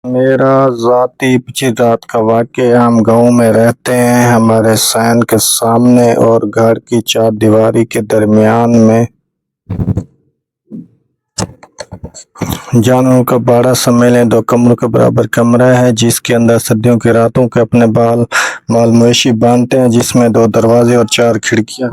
میرا ذاتی پچھلی رات کا واقعہ۔ ہم گاؤں میں رہتے ہیں۔ ہمارے صحن کے سامنے اور گھر کی چار دیواری کے درمیان میں جانوروں کا بڑا سمیلن 2 کمروں کے برابر کمرہ ہے، جس کے اندر سردیوں کی راتوں کے اپنے مال مویشی باندھتے ہیں، جس میں 2 دروازے اور 4 کھڑکیاں۔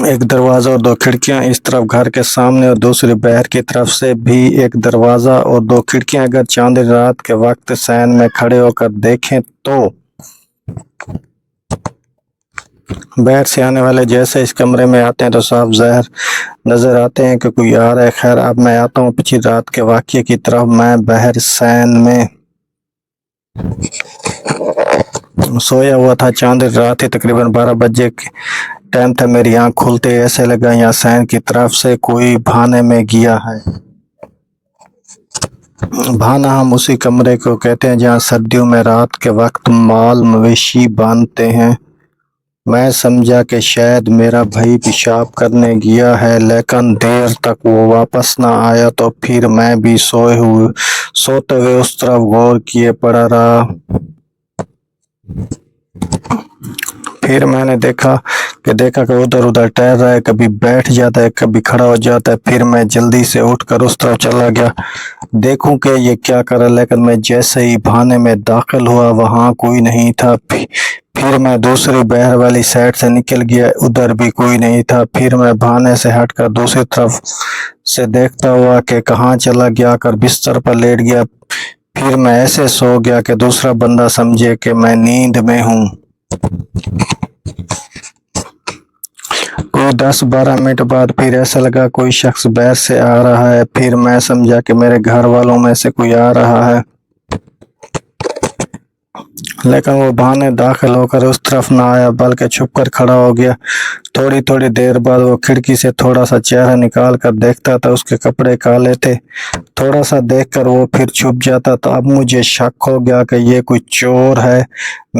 ایک دروازہ اور 2 کھڑکیاں اس طرف گھر کے سامنے، اور دوسری باہر کی طرف سے بھی ایک دروازہ اور 2 کھڑکیاں۔ اگر چاندنی رات کے وقت صحن میں کھڑے ہو کر دیکھیں تو باہر سے آنے والے جیسے اس کمرے میں آتے ہیں تو صاف ظاہر نظر آتے ہیں کہ کوئی آ رہا ہے۔ خیر، اب میں آتا ہوں پچھلی رات کے واقعے کی طرف۔ میں باہر صحن میں سویا ہوا تھا۔ چاندنی رات تھی، تقریباً 12 بجے ٹائم تھا۔ میری آنکھ کھلتے ایسے لگا یہاں صحن کی طرف سے کوئی بھانے میں گیا ہے۔ بھانا ہم اسی کمرے کو کہتے ہیں جہاں سردیوں میں رات کے وقت مال مویشی باندھتے ہیں۔ میں سمجھا کہ شاید میرا بھائی پیشاب کرنے گیا ہے، لیکن دیر تک وہ واپس نہ آیا تو پھر میں بھی سوتے ہوئے اس طرف غور کیے پڑا رہا۔ پھر میں نے دیکھا کہ ادھر ادھر ٹہل رہا ہے، کبھی بیٹھ جاتا ہے، کبھی کھڑا ہو جاتا ہے۔ پھر میں جلدی سے اٹھ کر اس طرف چلا گیا، دیکھوں کہ یہ کیا کر رہا ہے، لیکن میں جیسے ہی بھانے میں داخل ہوا وہاں کوئی نہیں تھا۔ پھر میں دوسری باہر والی سائڈ سے نکل گیا، ادھر بھی کوئی نہیں تھا۔ پھر میں بھانے سے ہٹ کر دوسری طرف سے دیکھتا ہوا کہ کہاں چلا گیا، کر بستر پر لیٹ گیا۔ پھر میں ایسے سو گیا کہ دوسرا بندہ سمجھے کہ میں نیند میں ہوں۔ کوئی 10-12 منٹ بعد پھر ایسا لگا کوئی شخص باہر سے آ رہا ہے۔ پھر میں سمجھا کہ میرے گھر والوں میں سے کوئی آ رہا ہے، لیکن وہ بھانے داخل ہو کر اس طرف نہ آیا بلکہ چھپ کر کھڑا ہو گیا۔ تھوڑی دیر بعد وہ کھڑکی سے تھوڑا سا چہرہ نکال کر دیکھتا تھا۔ اس کے کپڑے کالے تھے۔ تھوڑا سا دیکھ کر وہ پھر چھپ جاتا تھا۔ اب مجھے شک ہو گیا کہ یہ کوئی چور ہے۔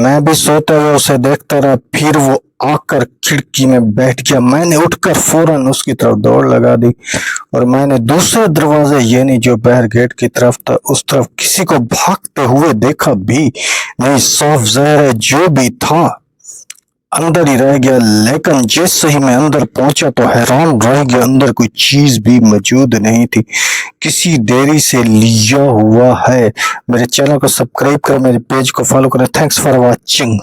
میں بھی سوتے ہوئے اسے دیکھتا رہا۔ پھر وہ آ کر کھڑکی میں بیٹھ گیا۔ میں نے اٹھ کر فوراً اس کی طرف دوڑ لگا دی، اور میں نے دوسرے دروازے یعنی جو باہر گیٹ کی طرف تھا اس طرف کسی کو بھاگتے ہوئے دیکھا بھی نہیں۔ صاف ظاہر ہے جو بھی تھا اندر ہی رہ گیا، لیکن جیسے ہی میں اندر پہنچا تو حیران رہ گیا، اندر کوئی چیز بھی موجود نہیں تھی، کسی ڈیری سے لیا ہوا ہے۔ میرے چینل کو سبسکرائب کریں، میرے پیج کو فالو کریں۔ Thanks for watching.